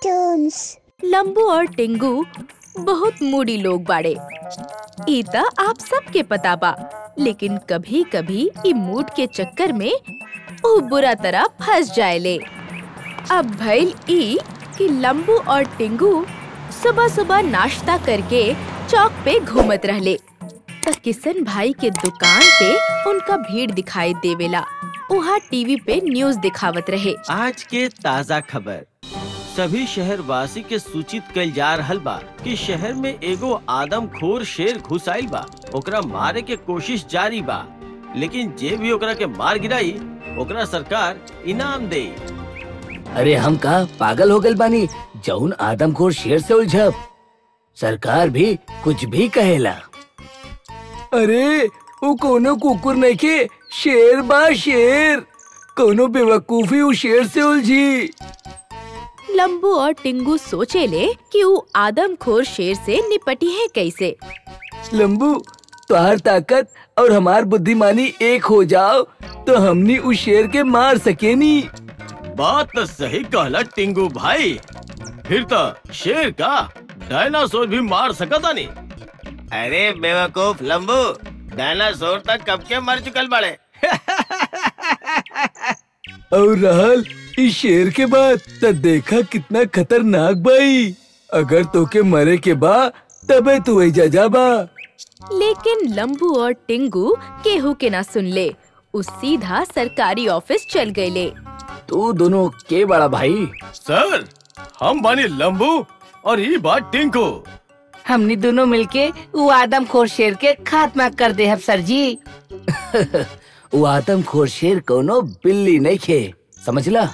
Cartoons. लंबू और टिंगू बहुत मूडी लोग बाड़े। इता आप सबके पता बा, लेकिन कभी कभी ई मूड के चक्कर में वो बुरा तरह फंस जाएले। अब भइल ई कि लंबू और टिंगू सुबह सुबह नाश्ता करके चौक पे घूमत रहले त किशन भाई के दुकान पे उनका भीड़ दिखाई देवेला। वहाँ टीवी पे न्यूज दिखावत रहे। आज के ताज़ा खबर सभी शहरवासी के सूचित कइल जा रहल बा कि शहर में एगो आदमखोर शेर घुस आइल बा। ओकरा मारे के कोशिश जारी बा, लेकिन जे भी ओकरा के मार गिराई ओकरा सरकार इनाम दे। अरे हम का पागल हो गए बानी जौन आदमखोर शेर से उलझब। सरकार भी कुछ भी कहेला। अरे वो कोनो कुकुर नहीं के शेर बा शेर। कोनो बेवकूफी वो शेर से उलझी। लंबू और टिंगू सोचेले कि वो आदमखोर शेर से निपटी है कैसे। लंबू तुम्हार ताकत और हमार बुद्धिमानी एक हो जाओ तो हमनी उस शेर के मार सकेनी। बात तो सही कहला टिंगू भाई। फिर तो शेर का डायनासोर भी मार सकता नहीं। अरे बेवकूफ लंबू, डायनासोर तक कब के मर चुकल बड़े। और रहल इस शेर के बाद तो देखा कितना खतरनाक भाई। अगर तो के मरे के बा तबे तू ऐजा जाबा। लेकिन लंबू और टिंगू केहू के ना सुन ले। उस सीधा सरकारी ऑफिस चल गए। तू दोनों के बड़ा भाई? सर हम बानी लंबू और ये बात टिंकू। हमनी दोनों मिलके वो आदमखोर शेर के खात्मा कर दे हम सर जी। वो आदमखोर शेर कोनो बिल्ली नहीं खे, समझला?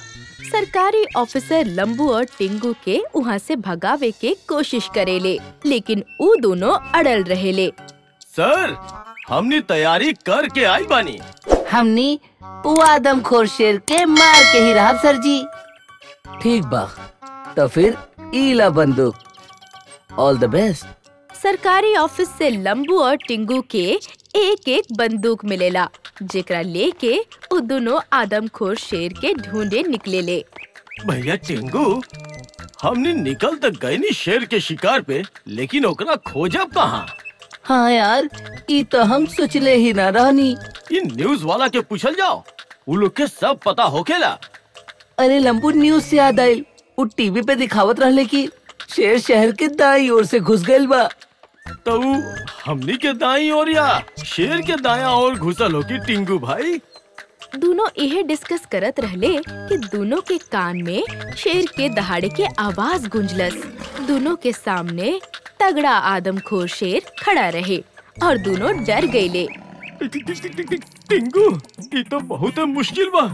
सरकारी ऑफिसर लंबू और टिंगू के वहाँ से भगावे के कोशिश करेले, लेकिन वो दोनों अड़ल रहेले। सर हमनी तैयारी करके आई बानी। हमनी वो आदमखोर शेर के मार के ही रहा सर जी। ठीक बा, तो फिर ईला बंदूक। ऑल द बेस्ट। सरकारी ऑफिस से लंबू और टिंगू के एक एक बंदूक मिलेला, जेकरा लेके वो दोनों आदमखोर शेर के ढूंढे निकलेले। भैया टिंगू, हमने निकल तक गए नी शेर के शिकार पे, लेकिन ओकरा खोजब कहाँ? हाँ यार, ये तो हम सोचले ही ना रहनी। इन न्यूज वाला के पूछल जाओ, वो लोग के सब पता होकेला। अरे लंबू, न्यूज से याद आइल, वो टीवी पे दिखावत रहले कि शेर शहर के दाईं ओर से घुस गइल बा। तो हमनी के दाईं ओर या शेर के दायां ओर घुसल हो की टिंगू भाई? दोनों यह डिस्कस करत रहले कि दोनों के कान में शेर के दहाड़े के आवाज गूंजलस। दोनों के सामने तगड़ा आदमखोर शेर खड़ा रहे और दोनों डर गईले। टिंगू, ये तो बहुत मुश्किल बा।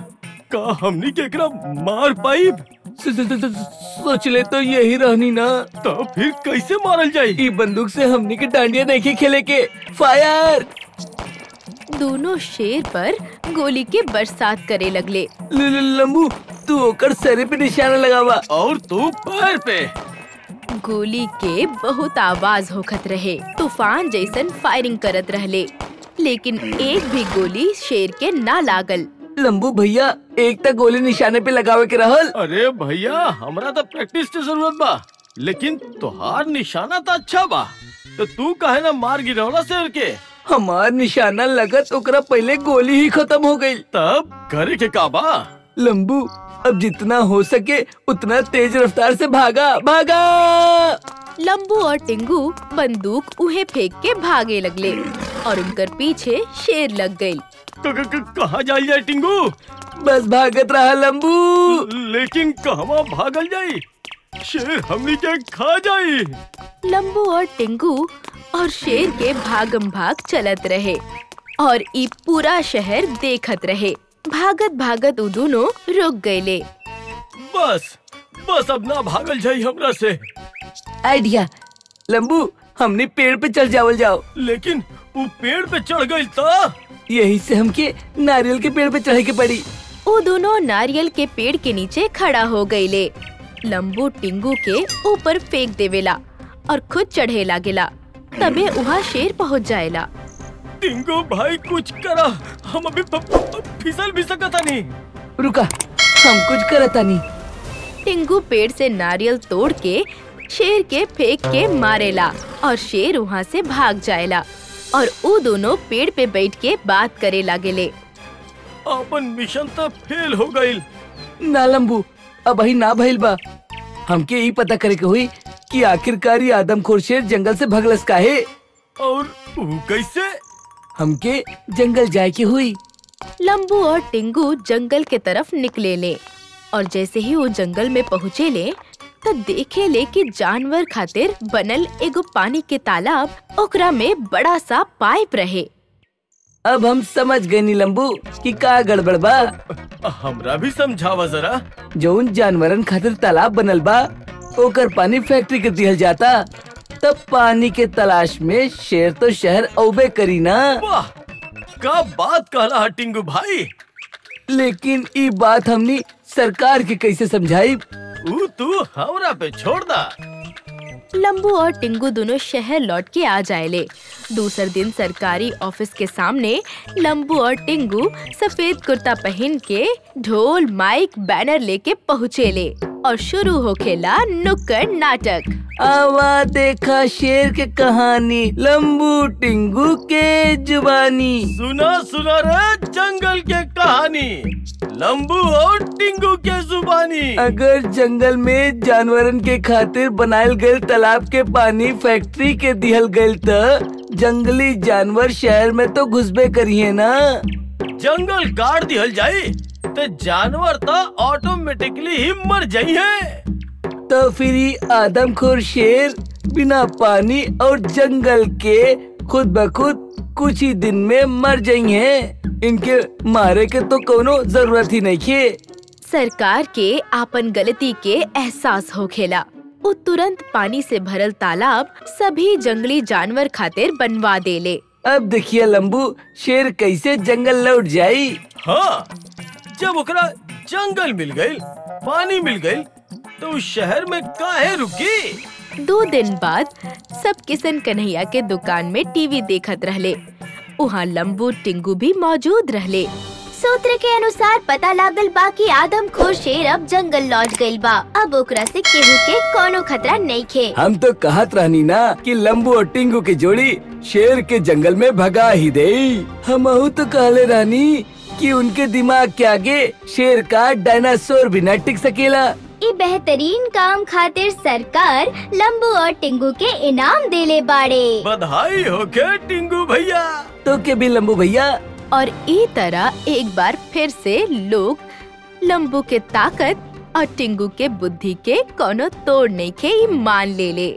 का हमनी के एकरा मार पाइब? सोच ले तो यही रहनी ना। तो फिर कैसे मारल जाये? ई बंदूक से हमनी के डांडिया नहीं खेले के। फायर! दोनों शेर पर गोली के बरसात करे लगले। लंबू, तू ओकर सर पे निशाना लगावा और तू पैर पे। गोली के बहुत आवाज होखत रहे। तूफान जैसन फायरिंग करत रहले, लेकिन एक भी गोली शेर के ना लागल। लंबू भैया, एक तक गोली निशाने पे लगावे के रहल। अरे भैया, हमरा तो प्रैक्टिस की जरूरत बा, लेकिन तुहार निशाना तो अच्छा बा। तो तू काहे ना मार गिरौला शेर के? हमार निशाना लगत ओकरा पहले गोली ही खत्म हो गई। तब करे के का बा? लंबू, अब जितना हो सके उतना तेज रफ्तार से भागा। लंबू और टिंगू बंदूक उहे फेंक के भागे लगले और उनकर पीछे शेर लग गई। कहाँ जाई जाए टिंगू? बस भागत रहा लंबू। लेकिन कहवा भागल जाई? शेर हमनी के खा जाई। लंबू और टिंगू और शेर के भागम भाग चलत रहे और ई पूरा शहर देखत रहे। भागत भागत उ दोनों रुक गए। बस अब ना भागल जाई हमरा से। आइडिया, लंबू, हमने पेड़ पे चढ़ जावल जाओ। लेकिन वो पेड़ पे चढ़ गई तो यही से हमके नारियल के पेड़ पे चढ़े के पड़ी। वो दोनों नारियल के पेड़ के नीचे खड़ा हो गईले। लंबू टिंगू के ऊपर फेंक देवेला और खुद चढ़े लागेला। तबे वहाँ शेर पहुँच जाएला। टिंगू भाई, कुछ करा, हम अभी फिसल भी सकता नहीं। रुका, हम कुछ करता नहीं। टिंगू पेड़ से नारियल तोड़ के शेर के फेंक के मारेला और शेर वहाँ से भाग जाएला और वो दोनों पेड़ पे बैठ के बात करे लागेले। अपन मिशन तो फेल हो गईल। ना लंबू, अब ही ना भइल बा। हमके यही पता करे के हुई कि आखिरकार ये आदमखोर शेर जंगल से भगलस काहे। और ऊ कैसे? हमके जंगल जाए के हुई। लंबू और टिंगू जंगल के तरफ निकले ले और जैसे ही वो जंगल में पहुँचे ले तो देखे ले कि जानवर खातिर बनल एगो पानी के तालाब, ओकरा में बड़ा सा पाइप रहे। अब हम समझ गए नी लंबू कि का गड़बड़ बा। हमरा भी समझावा जरा। जौन जानवरन खातिर तालाब बनल बा ओकर पानी फैक्ट्री के दिहल जाता, तब पानी के तलाश में शेर तो शहर औबे करी ना। वाह, का बात कहला है टिंगू भाई। लेकिन ई बात हमनी सरकार के कैसे समझाई? ऊ तू हमरा पे छोड़ दा। लंबू और टिंगू दोनों शहर लौट के आ जाएले। दूसरे दिन सरकारी ऑफिस के सामने लंबू और टिंगू सफेद कुर्ता पहन के ढोल माइक बैनर लेके पहुँचेले और शुरू होखेला नुक्कड़ नाटक। आवा देखा शेर के कहानी, लंबू टिंगू के जुबानी। सुना सुना रे जंगल के कहानी, लंबू और टिंगू के जुबानी। अगर जंगल में जानवरन के खातिर बनायल गयल तालाब के पानी फैक्ट्री के दिहल गयल त जंगली जानवर शहर में तो घुसबे करिए ना। जंगल काट दिहल जाई तो जानवर तो ऑटोमेटिकली ही मर जाई है। तो फिर ही आदमखोर शेर बिना पानी और जंगल के खुद ब खुद कुछ ही दिन में मर जाई हैं। इनके मारे के तो कोनो जरूरत ही नहीं है। सरकार के आपन गलती के एहसास होखेला। वो तुरंत पानी से भरल तालाब सभी जंगली जानवर खातिर बनवा देले। अब देखिए लंबू, शेर कैसे जंगल लौट जाई। हाँ, जब ओकरा जंगल मिल गई, पानी मिल गई, तो उस शहर में काहे रुकी। 2 दिन बाद सब किशन कन्हैया के दुकान में टीवी देखत रहले। वहाँ लंबू टिंगू भी मौजूद रहले। सूत्र के अनुसार पता लागल बा कि आदमखोर शेर अब जंगल लौट गइल बा। अब ओकरा से केहू के कोनो खतरा नहीं खे। हम तो कहत रहनी ना कि लंबू और टिंगू की जोड़ी शेर के जंगल में भगा ही दे। हमहू तो कहले रहनी कि उनके दिमाग के आगे शेर का डायनासोर भी न टिक सकेला। ई बेहतरीन काम खातिर सरकार लंबू और टिंगू के इनाम देले बाड़े। बधाई हो के टिंगू भैया। तो के भी लंबू भैया। और ई तरह एक बार फिर से लोग लंबू के ताकत और टिंगू के बुद्धि के कोनो तोड़ नहीं के मान ले ले।